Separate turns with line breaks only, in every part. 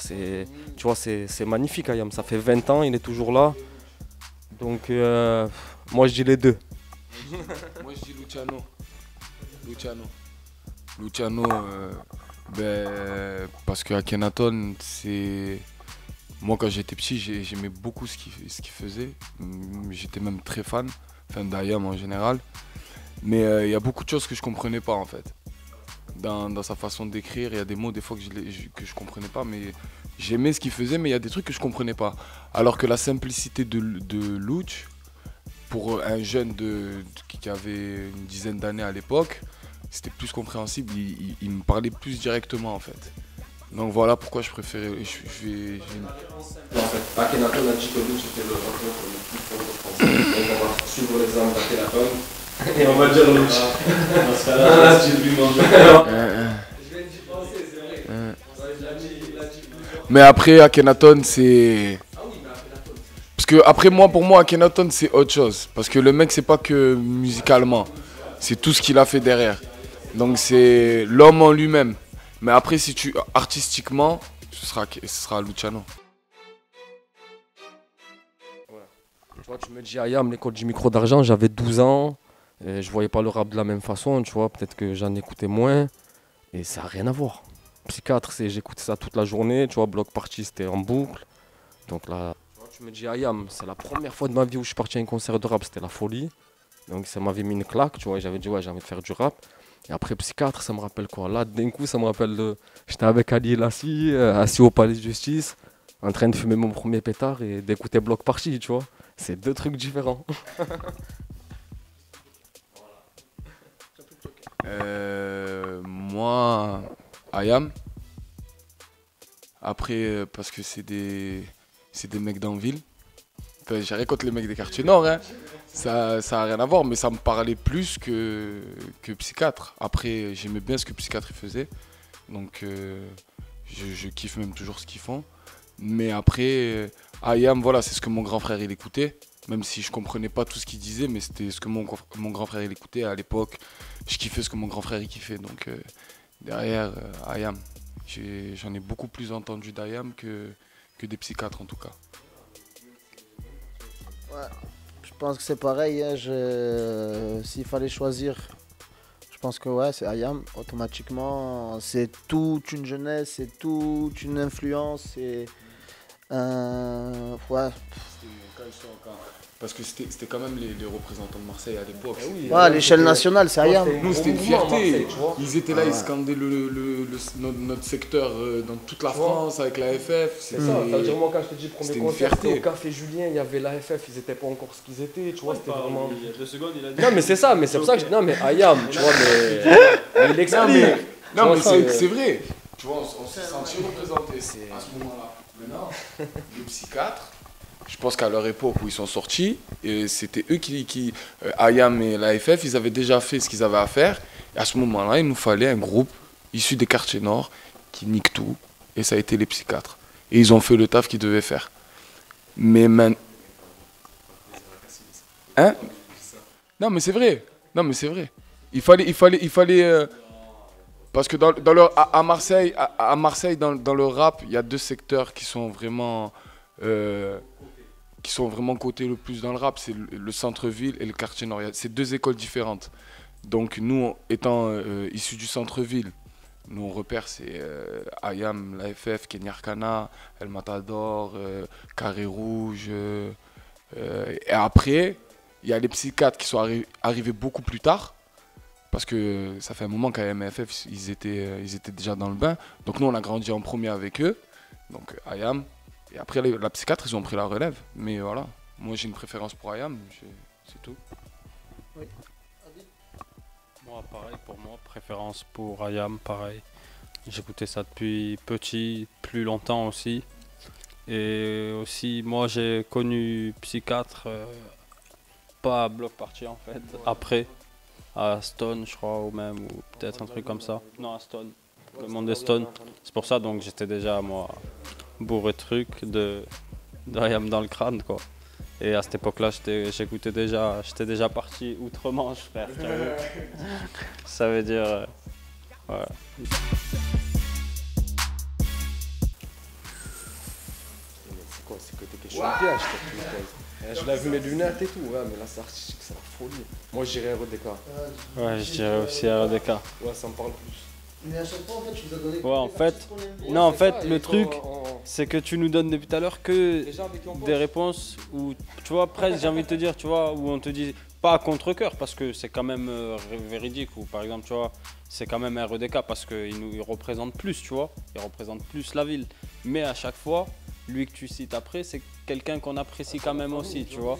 tu vois, c'est magnifique, Ayam. Ça fait 20 ans, il est toujours là. Donc, moi, je dis les deux.
Moi, je dis Luciano. Luciano, parce que Akhenaton, c'est... Moi, quand j'étais petit, j'aimais beaucoup ce qu'il faisait. J'étais même très fan, d'Ayam en général. Mais il y a beaucoup de choses que je comprenais pas, en fait. Dans sa façon d'écrire, il y a des mots des fois que je comprenais pas, mais j'aimais ce qu'il faisait, mais il y a des trucs que je comprenais pas. Alors que la simplicité de Luch, pour un jeune qui avait une dizaine d'années à l'époque, c'était plus compréhensible, il me parlait plus directement en fait. Donc voilà pourquoi je préférais. En fait,
Akhenaton a dit que Luch était le rappeur le plus fort de France. Donc on va suivre l'exemple d'Akhenaton et on va dire Luch. Dans ce cas-là, je lui demande. Je viens d'y penser, c'est vrai.
Mais après, Akhenaton, c'est... Parce que après pour moi, Akhenaton, c'est autre chose. Parce que le mec, c'est pas que musicalement. C'est tout ce qu'il a fait derrière. Donc c'est l'homme en lui-même. Mais après, si tu artistiquement, ce sera Luciano.
Tu vois, tu me dis Ayam, l'école du micro d'argent, j'avais 12 ans. Et je voyais pas le rap de la même façon, tu vois. Peut-être que j'en écoutais moins. Et ça n'a rien à voir. Psychiatre, j'écoutais ça toute la journée, tu vois. Bloc Party, c'était en boucle. Donc là, tu me dis Ayam, c'est la première fois de ma vie où je suis parti à un concert de rap, c'était la folie. Donc ça m'avait mis une claque, tu vois. J'avais dit, ouais, j'ai envie de faire du rap. Et après Psychiatre, ça me rappelle quoi? Là, d'un coup, ça me rappelle j'étais avec Ali Lassi, assis au palais de justice, en train de fumer mon premier pétard et d'écouter Bloc Party, tu vois. C'est deux trucs différents.
Moi, Ayam. Après, parce que c'est des mecs d'Anville. Enfin, j'ai rien contre les mecs des quartiers nord, hein. Ça a rien à voir, mais ça me parlait plus que Psychiatre. Après, j'aimais bien ce que Psychiatre faisait. Donc, je kiffe même toujours ce qu'ils font. Mais après, Ayam, voilà, c'est ce que mon grand frère il écoutait. Même si je comprenais pas tout ce qu'il disait, mais c'était ce que mon grand frère il écoutait à l'époque. Je kiffais ce que mon grand frère il kiffait. Donc, derrière, Ayam. J'en ai beaucoup plus entendu d'Ayam que des Psychiatres en tout cas.
Ouais, je pense que c'est pareil. Hein, s'il fallait choisir, je pense que ouais, c'est Ayam. Automatiquement, c'est toute une jeunesse, c'est toute une influence. Ouais.
Parce que c'était quand même les représentants de Marseille à l'époque.
Oui, à l'échelle nationale, c'est Ayam.
Nous, c'était une fierté. Ils étaient là, ils scandaient notre secteur dans toute la France avec la FF.
C'est ça, ça veut dire moi quand je te dis le premier concert, c'était au Café Julien, il y avait la FF, ils étaient pas encore ce qu'ils étaient, tu vois, c'était vraiment...
Il y a 2 secondes, il a dit...
Non mais c'est ça, mais c'est pour ça que je dis, non mais Ayam, tu vois, mais il explique.
Non mais c'est vrai, tu vois, on s'est senti représenté à ce moment-là. Maintenant, les Psychiatres, je pense qu'à leur époque où ils sont sortis, c'était eux qui Ayam et la FF, ils avaient déjà fait ce qu'ils avaient à faire. Et à ce moment-là, il nous fallait un groupe issu des quartiers nord qui nique tout. Et ça a été les Psychiatres. Et ils ont fait le taf qu'ils devaient faire. Mais maintenant... Hein? Non mais c'est vrai. Non mais c'est vrai. Il fallait parce que à Marseille, dans le rap, il y a deux secteurs qui sont vraiment cotés le plus dans le rap, c'est le centre-ville et le quartier nord. C'est deux écoles différentes. Donc nous, étant issus du centre-ville, nos repères c'est Ayam, la FF, Kenny Arcana, El Matador, Carré Rouge. Et après, il y a les Psychiatres qui sont arrivés beaucoup plus tard. Parce que ça fait un moment qu'Ayam et FF, ils étaient déjà dans le bain. Donc nous, on a grandi en premier avec eux. Donc Ayam. Et après, la Psychiatre, ils ont pris la relève. Mais voilà, moi j'ai une préférence pour Ayam, c'est tout.
Oui.
Moi, pareil, pour moi, préférence pour Ayam, pareil. J'écoutais ça depuis petit, plus longtemps aussi. Et aussi, moi, j'ai connu Psychiatre, pas à Bloc Party en fait, après, à Stone, je crois, ou peut-être un truc comme ça. Non, à Stone, le monde des Stone. C'est pour ça, donc j'étais déjà, moi, bourré de trucs, de Ayam dans le crâne, quoi. Et à cette époque-là, j'étais déjà parti outre-Manche, frère. Ça veut dire... voilà.
quoi. C'est que t'es quelque chose de bien, je l'ai vu mes lunettes et tout, ouais, mais là c'est artistique, c'est la folie. Moi je dirais RDK.
Ouais, je dirais aussi RDK.
Ouais, ça me parle plus.
Mais à chaque fois, en fait, tu nous as donné.
Ouais, en fait,
qu'on aime bien.
non, en
C'est
fait,
ça,
le
il faut
truc, c'est que tu nous donnes depuis tout à l'heure que
Les gens avec qui on
des
pense.
réponses où, tu vois, presque, j'ai envie de te dire, tu vois, où on te dit pas à contre-cœur parce que c'est quand même véridique, ou par exemple, tu vois, c'est quand même REDK parce qu'il représente plus, tu vois, il représente plus la ville. Mais à chaque fois, lui que tu cites après, c'est quelqu'un qu'on apprécie quand même aussi, tu vois,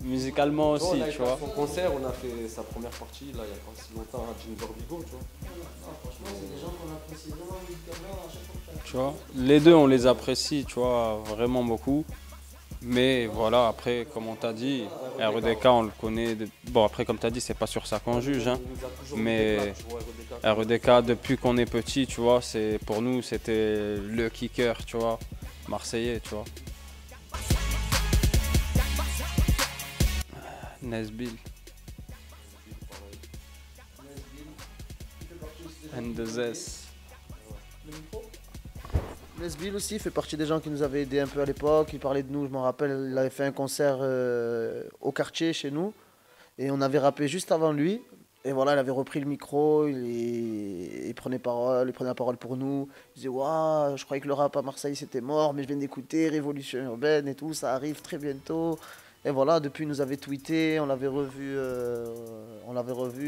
musicalement
Tu vois,
aussi,
on a
tu
été à
vois.
son concert, on a fait sa première partie, là, il y a pas si longtemps, à Ginger Vigo, tu vois.
Franchement, c'est des gens qu'on apprécie vraiment musicalement à chaque fois.
Tu vois, les deux, on les apprécie, tu vois, vraiment beaucoup. Mais voilà, après, comme on t'a dit, REDK, on le connaît. Bon, après, comme tu as dit, c'est pas sur ça qu'on juge. Hein.
Il nous a toujours
Mais
mis des claques, tu vois, RDK.
REDK, depuis qu'on est petit, tu vois, pour nous, c'était le kicker, tu vois, marseillais, tu vois. Nesbill. And the Zest.
Nesbill aussi fait partie des gens qui nous avaient aidés un peu à l'époque. Il parlait de nous, je m'en rappelle. Il avait fait un concert au quartier chez nous. Et on avait rappé juste avant lui. Et voilà, il avait repris le micro. Il prenait la parole pour nous. Il disait waouh, je croyais que le rap à Marseille c'était mort, mais je viens d'écouter Révolution urbaine et tout. Ça arrive très bientôt. Et voilà, depuis, il nous avait tweeté. On l'avait revu.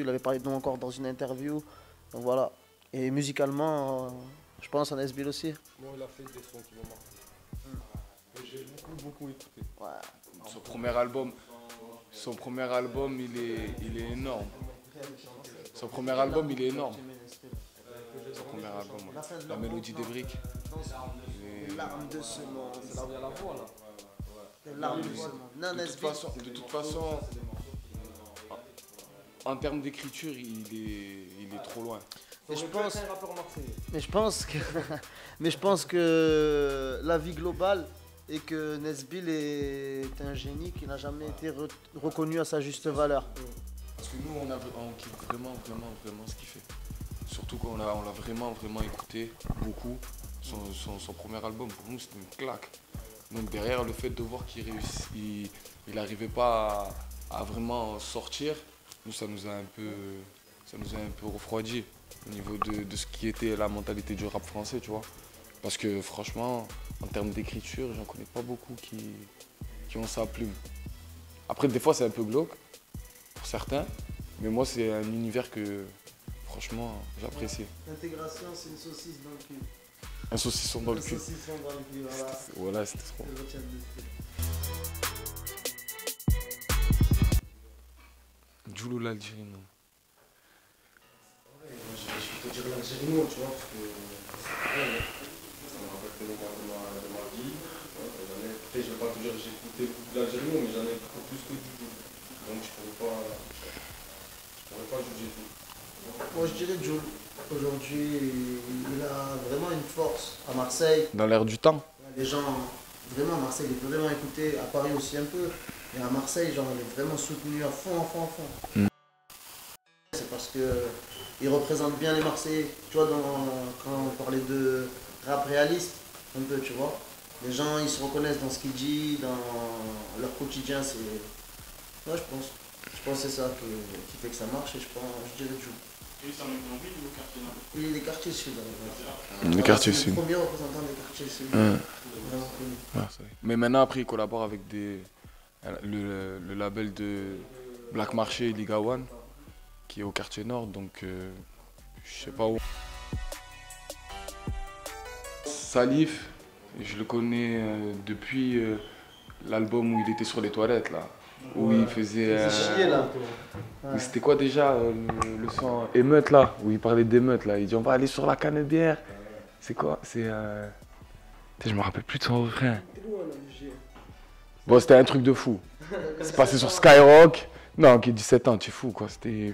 Il avait parlé de nous encore dans une interview. Donc voilà. Et musicalement, je pense à Nesbill aussi.
Bon, il a fait des sons qui m'ont marqué. Et j'ai beaucoup écouté.
Ouais.
Son premier album, il est énorme. Son premier album, il est énorme. Son premier album, ouais. La mélodie des briques.
Les larmes de ce monde.
C'est là où il y a la voix, là.
Les larmes de ce monde. Non, Nesbill.
De toute façon, en termes d'écriture, il est trop loin.
Et je
Ça aurait pu
pense-
être un rappeur marseillais.
mais je pense que la vie globale et que Nesbill est un génie qui n'a jamais été reconnu à sa juste valeur.
Parce que nous, on kiffe vraiment ce qu'il fait. Surtout qu'on l'a vraiment écouté beaucoup. Son premier album, pour nous, c'était une claque. Donc derrière, le fait de voir qu'il réussit, il n'arrivait pas à vraiment sortir, nous, ça nous a un peu refroidi au niveau de ce qui était la mentalité du rap français, tu vois. Parce que franchement, en termes d'écriture, j'en connais pas beaucoup qui ont sa plume. Après, des fois, c'est un peu glauque, pour certains, mais moi, c'est un univers que, franchement, j'apprécie.
L'intégration, c'est une saucisse dans le cul.
Un saucisson dans le
Un
cul.
saucisson dans le cul, voilà.
Voilà, c'était trop.
Je retiens de Nesbill.
Djoulou l'Algérie, non.
Je vais te dire l'Algérie, non, tu vois, parce que c'est vrai, hein. Ça me rappelle que les gars de ma vie. Ouais, j'en ai écouté, je vais pas te dire que j'ai écouté beaucoup l'Algérie, non, mais j'en ai écouté plus que du tout. Donc je pourrais pas juger tout.
Moi, je dirais Jul. Aujourd'hui, il a vraiment une force à Marseille.
Dans l'air du temps.
Les gens, vraiment, à Marseille, il est vraiment écouté. À Paris aussi un peu. Mais à Marseille, genre, il est vraiment soutenu à fond. C'est parce que il représente bien les Marseillais. Tu vois, quand on parlait de rap réaliste, un peu, tu vois. Les gens, ils se reconnaissent dans ce qu'il dit, dans leur quotidien. C'est... Ouais, je pense. Je pense que c'est ça qui fait que ça marche. Et je dirais Jul. Il est des quartiers sud.
Des quartiers
C'est
sud.
le premier représentant des quartiers sud.
Ouais.
Vraiment connu.
Ah, ça y est. Mais maintenant, après, il collabore avec le label de Black Marché et Liga One, qui est au quartier nord, donc je sais pas où. Salif, je le connais depuis l'album où il était sur les toilettes, là. Où il faisait.
C'est chier là.
Mais c'était quoi déjà le son émeute là, où il parlait d'émeute là. Il dit on va aller sur la Canebière. C'est quoi? C'est. Putain, je me rappelle plus de son refrain. Bon, c'était un truc de fou. C'est passé sur Skyrock. Non, qui 17 ans, tu es fou quoi. C'était.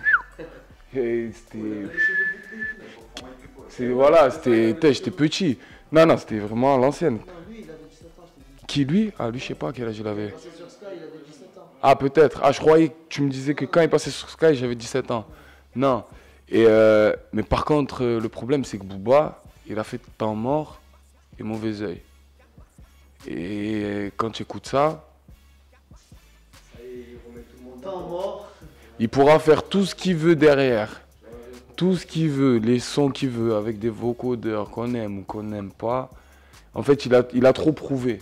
Voilà, c'était. J'étais petit. Non, c'était vraiment à l'ancienne.
Non, lui, il avait 17 ans, je t'ai dit.
Qui lui? Ah, lui, je sais pas quel âge il avait.
Passé sur Sky, il avait 17 ans.
Ah, peut-être. Ah, je croyais que tu me disais que quand il passait sur Sky, j'avais 17 ans. Non. Mais par contre, le problème, c'est que Booba, il a fait Temps mort et Mauvais Oeil. Et quand tu écoutes ça,
Temps mort.
il pourra faire tout ce qu'il veut derrière. Tout ce qu'il veut, les sons qu'il veut, avec des vocodeurs qu'on aime ou qu'on n'aime pas. En fait, il a trop prouvé.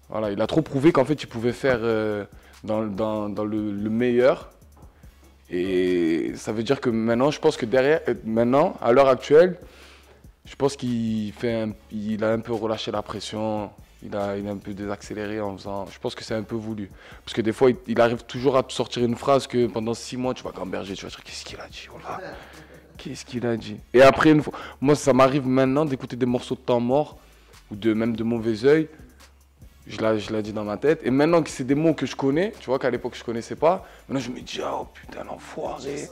Voilà, il a trop prouvé qu'en fait, il pouvait faire dans le meilleur. Et ça veut dire que maintenant, je pense que derrière, maintenant, à l'heure actuelle, je pense qu'il a un peu relâché la pression. Il a un peu désaccéléré en faisant. Je pense que c'est un peu voulu. Parce que des fois, il arrive toujours à te sortir une phrase que pendant 6 mois, tu vas gamberger, tu vas dire qu'est-ce qu'il a dit, oh là, qu'est-ce qu'il a dit. Et après, une fois, moi, ça m'arrive maintenant d'écouter des morceaux de temps mort ou même de mauvais oeil. Je l'ai dit dans ma tête. Et maintenant que c'est des mots que je connais, tu vois qu'à l'époque je connaissais pas, maintenant je me dis, oh putain, l'enfoiré.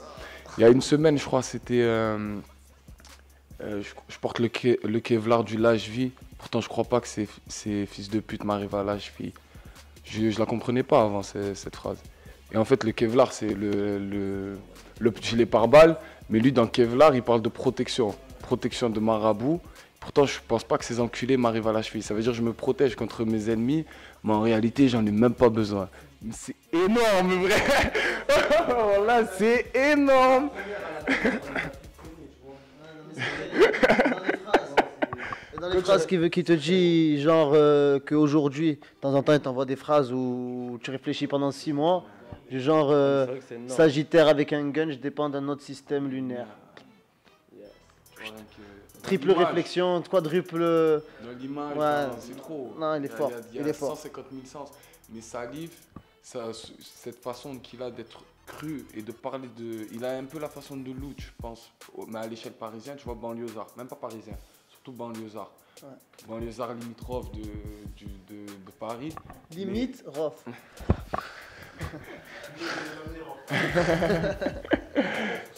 Il y a une semaine, je crois, c'était. Je porte le Kevlar du Lâche-Vie. Pourtant, je crois pas que ces fils de pute m'arrivent à Lâche-Vie. Je la comprenais pas avant cette phrase. Et en fait, le Kevlar, c'est le petit gilet pare-balles. Mais lui, dans Kevlar, il parle de protection. Protection de marabout. Pourtant, je pense pas que ces enculés m'arrivent à la cheville. Ça veut dire que je me protège contre mes ennemis, mais en réalité, j'en ai même pas besoin. C'est énorme, vrai. Là, c'est énorme.
Dans les phrases qui te dit, genre, qu'aujourd'hui, de temps en temps, il t'envoie des phrases où tu réfléchis pendant 6 mois, du genre, Sagittaire avec un gun, je dépends d'un autre système lunaire. Triple réflexion, quadruple.
Dans l'image,
Ouais.
c'est trop.
Non, il est fort.
Il y
Il
a
est fort.
150 000 sens. Mais Salif, cette façon qu'il a d'être cru et de parler de. Il a un peu la façon de Lou, je pense. Mais à l'échelle parisienne, tu vois, banlieusard. Même pas parisien, surtout banlieusard.
Ouais.
Banlieusard limitrophe de Paris.
Limite, Rof.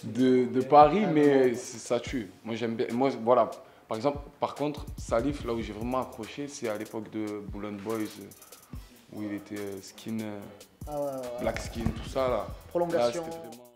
de Paris, mais ça tue. Moi, j'aime bien. Moi, voilà. Par exemple, par contre, Salif, là où j'ai vraiment accroché, c'est à l'époque de Boulogne Boys, où il était skin,
Ah ouais, ouais.
black skin, tout ça là.
Prolongation.
Là, c'était vraiment.